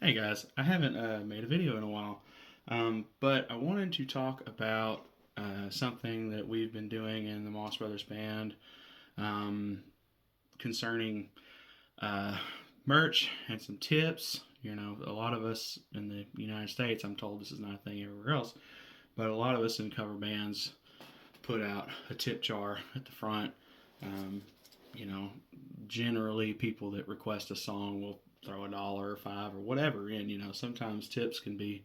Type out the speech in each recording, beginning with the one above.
Hey guys, I haven't made a video in a while, but I wanted to talk about something that we've been doing in the Moss Brothers Band um, concerning uh, merch and some tips. You know, a lot of us in the United States, I'm told this is not a thing everywhere else, but a lot of us in cover bands put out a tip jar at the front. Um, you know, generally people that request a song will throw $1 or five or whatever in. Sometimes tips can be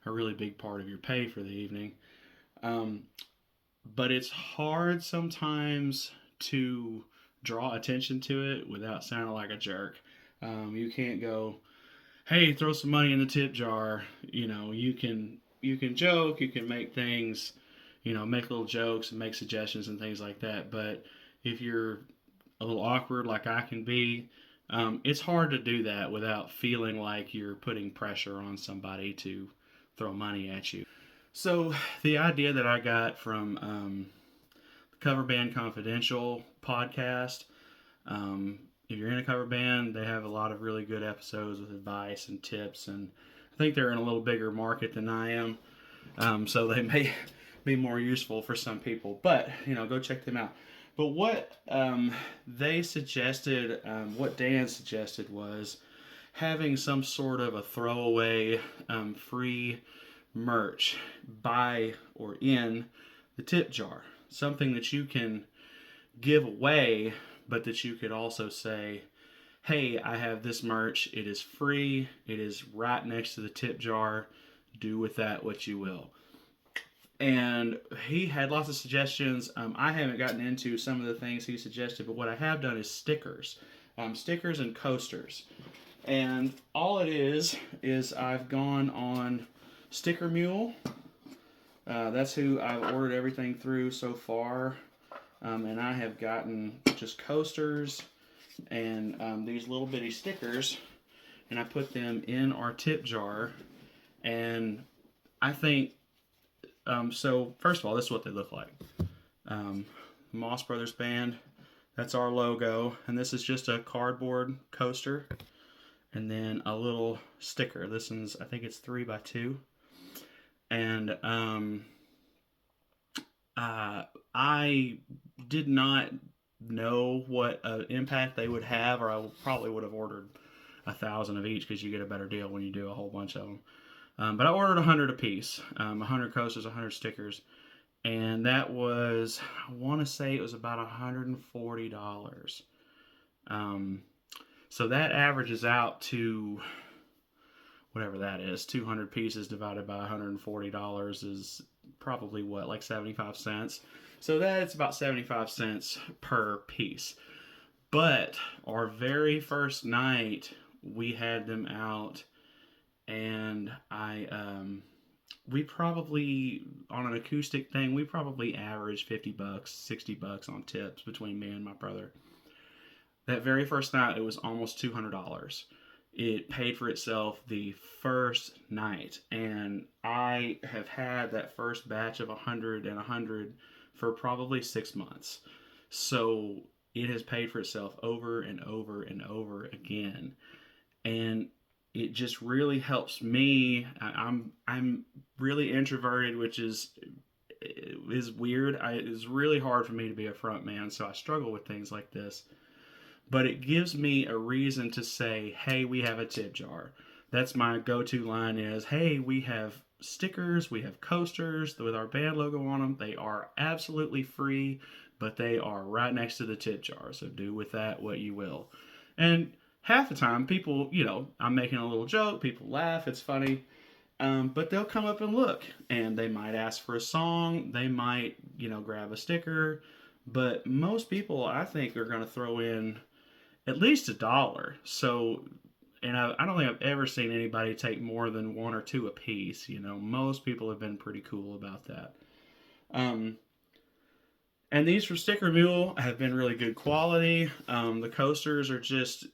a really big part of your pay for the evening. Um, but it's hard sometimes to draw attention to it without sounding like a jerk. You can't go, "Hey, throw some money in the tip jar." You can joke, you can make things, make little jokes and make suggestions and things like that. But if you're a little awkward like I can be, it's hard to do that without feeling like you're putting pressure on somebody to throw money at you. So the idea that I got from the Cover Band Confidential podcast, if you're in a cover band, they have a lot of really good episodes with advice and tips, and I think they're in a little bigger market than I am, so they may be more useful for some people. But go check them out. But what they suggested, what Dan suggested, was having some sort of a throwaway free merch by or in the tip jar. Something that you can give away, but that you could also say, "Hey, I have this merch. It is free. It is right next to the tip jar. Do with that what you will." And he had lots of suggestions. I haven't gotten into some of the things he suggested, but what I have done is stickers and coasters. And all it is I've gone on Sticker Mule. That's who I've ordered everything through so far. And I have gotten just coasters and these little bitty stickers, and I put them in our tip jar. And I think, so first of all, this is what they look like. Moss Brothers Band, that's our logo. And this is just a cardboard coaster and then a little sticker. This one's, I think it's 3x2. And I did not know what impact they would have, or I probably would have ordered 1,000 of each because you get a better deal when you do a whole bunch of them. But I ordered 100 a piece, 100 coasters, 100 stickers, and that was, I want to say it was about $140. Um, so that averages out to whatever that is. 200 pieces divided by $140 is probably what, like 75 cents. So that's about 75 cents per piece. But our very first night, we had them out, and we probably, on an acoustic thing, we probably averaged $50, $60 on tips between me and my brother. That very first night, it was almost $200. It paid for itself the first night, and I have had that first batch of 100 and 100 for probably 6 months. So it has paid for itself over and over and over again, and it just really helps me. I'm really introverted, which is weird. It's really hard for me to be a front man, so I struggle with things like this. But it gives me a reason to say, "Hey, we have a tip jar." That's my go-to line is, "Hey, we have stickers, we have coasters with our band logo on them. They are absolutely free, but they are right next to the tip jar. So do with that what you will." And half the time, people, I'm making a little joke, people laugh, it's funny. But they'll come up and look, and they might ask for a song, they might, grab a sticker. But most people, I think, are going to throw in at least $1. So, and I don't think I've ever seen anybody take more than one or two a piece. Most people have been pretty cool about that. Um, and these from Sticker Mule have been really good quality. The coasters are just,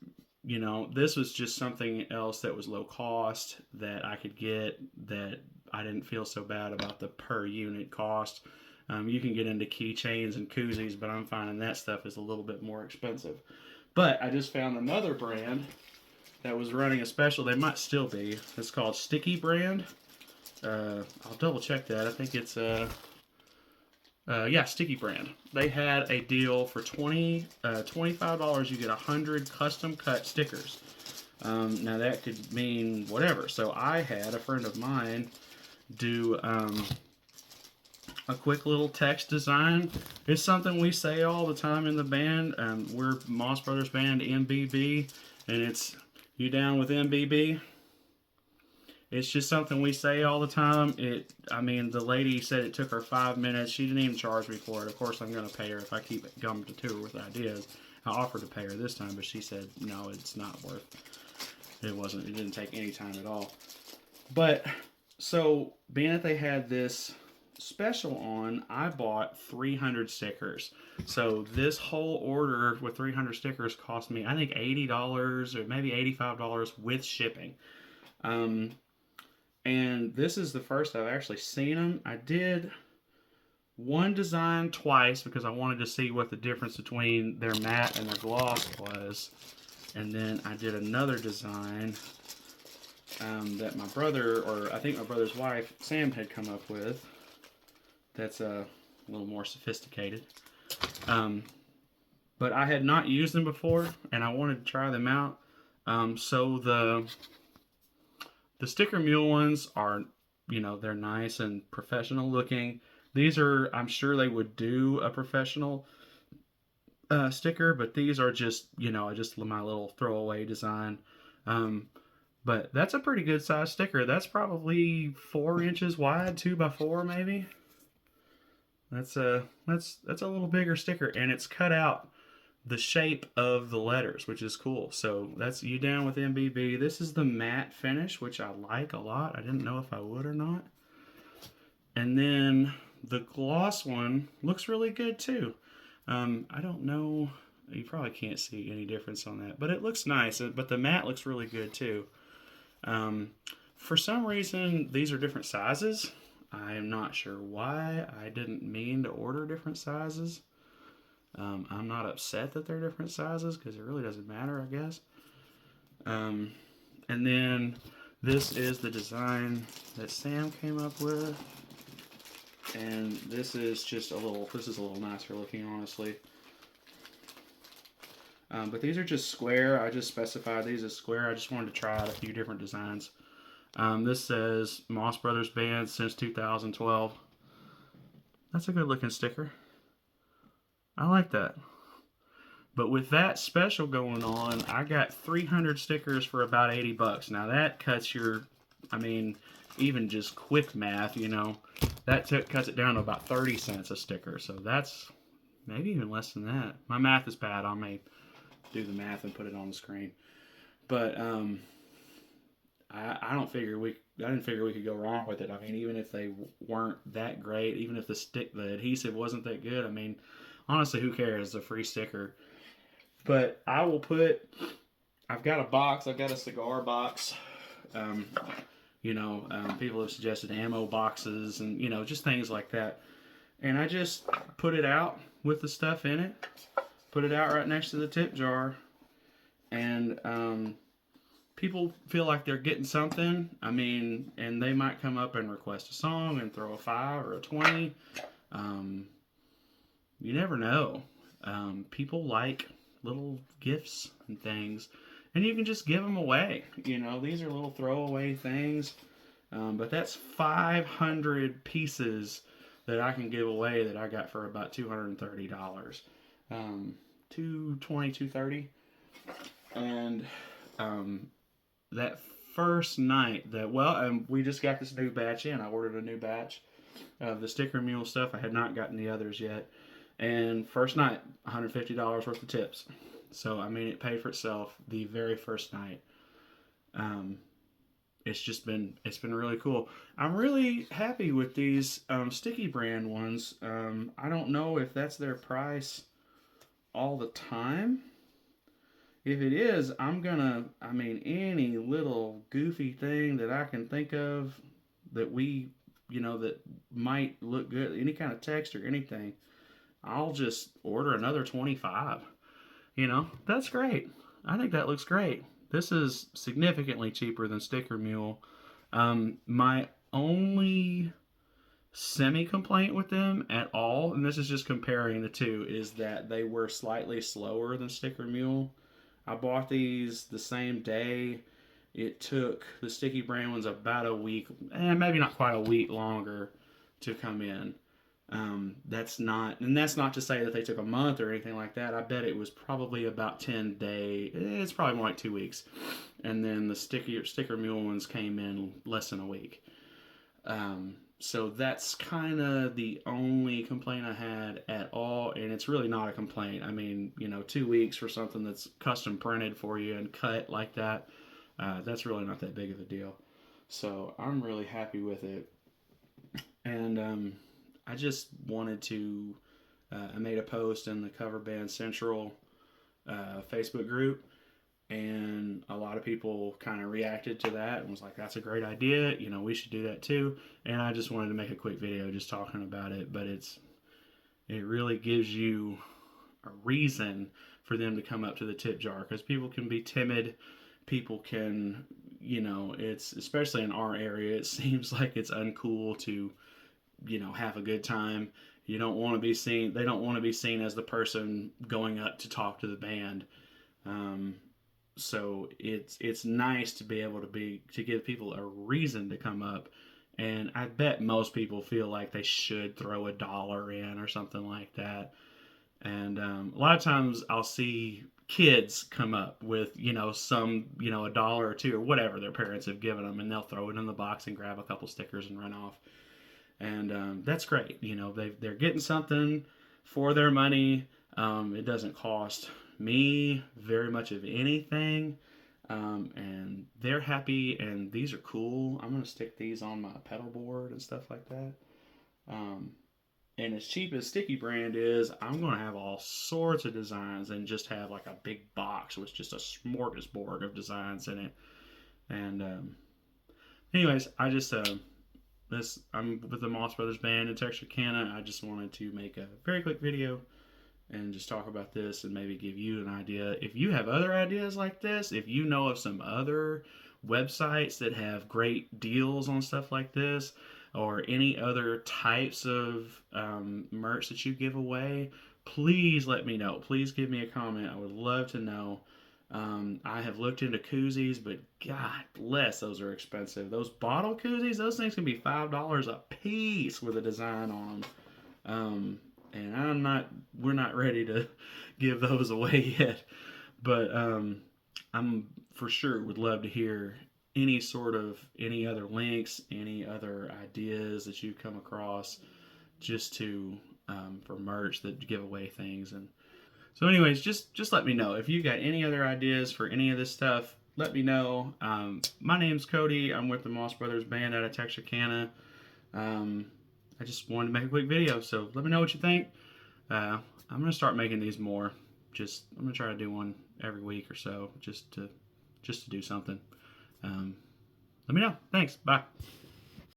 this was just something else that was low cost that I could get, that I didn't feel so bad about the per unit cost. You can get into keychains and koozies, but I'm finding that stuff is a little bit more expensive. But I just found another brand that was running a special. They might still be. It's called Sticky Brand. I'll double check that. I think it's yeah, Sticky Brand. They had a deal for $25. You get 100 custom cut stickers. Now that could mean whatever. So I had a friend of mine do a quick little text design. It's something we say all the time in the band. We're Moss Brothers Band MBB, and it's you down with MBB. It's just something we say all the time. I mean, the lady said it took her 5 minutes. She didn't even charge me for it. Of course, I'm going to pay her if I keep coming to her with ideas. I offered to pay her this time, but she said, no, it's not worth it. It didn't take any time at all. But, so, being that they had this special on, I bought 300 stickers. So, this whole order with 300 stickers cost me, I think, $80 or maybe $85 with shipping. And this is the first I've actually seen them. I did one design twice because I wanted to see what the difference between their matte and their gloss was. And then I did another design that my brother, or I think my brother's wife, Sam, had come up with. That's a little more sophisticated. But I had not used them before, and I wanted to try them out. So the Sticker Mule ones are, they're nice and professional looking. These are, I'm sure they would do a professional sticker, but these are just, just my little throwaway design. But that's a pretty good size sticker. That's probably 4 inches wide, 2x4 maybe. That's a little bigger sticker, and it's cut out the shape of the letters, which is cool. So that's you down with MBB. This is the matte finish, which I like a lot. I didn't know if I would or not. And then the gloss one looks really good too. I don't know, you probably can't see any difference on that, but it looks nice. But the matte looks really good too. For some reason, these are different sizes. I am not sure why. I didn't mean to order different sizes. I'm not upset that they're different sizes because it really doesn't matter, I guess. And then this is the design that Sam came up with. And this is just a little nicer looking, honestly. But these are just square. I just specified these as square. I just wanted to try out a few different designs. This says Moss Brothers Band since 2012. That's a good looking sticker. I like that. But with that special going on, I got 300 stickers for about $80. Now that cuts even just quick math, that cuts it down to about 30 cents a sticker. So that's maybe even less than that. My math is bad. I may do the math and put it on the screen. But I didn't figure we could go wrong with it. I mean, even if they weren't that great, even if the adhesive wasn't that good, I mean, honestly, who cares? It's a free sticker. But I've got a box. I've got a cigar box. People have suggested ammo boxes and, just things like that. And I just put it out with the stuff in it. Put it out right next to the tip jar. And people feel like they're getting something. I mean, and they might come up and request a song and throw a 5 or a 20. You never know. People like little gifts and things, and you can just give them away. These are little throwaway things, but that's 500 pieces that I can give away that I got for about $230. $220, $230, and that first night we just got this new batch in. I ordered a new batch of the Sticker Mule stuff. I had not gotten the others yet. And first night, $150 worth of tips. So, it paid for itself the very first night. It's been really cool. I'm really happy with these Sticky Brand ones. I don't know if that's their price all the time. If it is, any little goofy thing that I can think of that that might look good, any kind of text or anything, I'll just order another 25. That's great. I think that looks great. this is significantly cheaper than Sticker Mule. My only semi complaint with them at all, and this is just comparing the two, is that they were slightly slower than Sticker Mule. I bought these the same day. It took the Sticky Brand ones about a week, and maybe not quite a week longer to come in. That's not to say that they took a month or anything like that. I bet it was probably about 10 days. It's probably more like 2 weeks, and then the sticker mule ones came in less than a week. So that's kind of the only complaint I had at all, and it's really not a complaint. I mean, 2 weeks for something that's custom printed for you and cut like that, that's really not that big of a deal. So I'm really happy with it, and I just wanted to. I made a post in the Cover Band Central Facebook group, and a lot of people kind of reacted to that and was like, "That's a great idea. We should do that too." And I just wanted to make a quick video just talking about it, but it really gives you a reason for them to come up to the tip jar, because people can be timid. People can, it's especially in our area. It seems like it's uncool to have a good time. You don't want to be seen. They don't want to be seen as the person going up to talk to the band. Um, so it's nice to be able to give people a reason to come up, and I bet most people feel like they should throw $1 in or something like that. And a lot of times I'll see kids come up with some $1 or two or whatever their parents have given them, and they'll throw it in the box and grab a couple stickers and run off. And that's great. They're getting something for their money. It doesn't cost me very much of anything, and they're happy. And these are cool. I'm gonna stick these on my pedal board and stuff like that. Um, and as cheap as Sticky Brand is, I'm gonna have all sorts of designs and just have like a big box with just a smorgasbord of designs in it. And anyways, I'm with the Moss Brothers Band in Texarkana. I just wanted to make a very quick video and just talk about this and maybe give you an idea. If you have other ideas like this, if you know of some other websites that have great deals on stuff like this, or any other types of merch that you give away, please let me know. Please give me a comment. I would love to know. I have looked into koozies, but God bless, those are expensive. Those bottle koozies, those things can be $5 a piece with a design on them. And we're not ready to give those away yet. But I'm for sure would love to hear any other links, any other ideas that you've come across, just for merch that give away things. And so anyways, just let me know if you got any other ideas for any of this stuff. Let me know. My name's Cody. I'm with the Moss Brothers Band out of Texarkana. I just wanted to make a quick video, so let me know what you think. I'm gonna start making these more. I'm gonna try to do one every week or so, just to do something. Let me know. Thanks. Bye.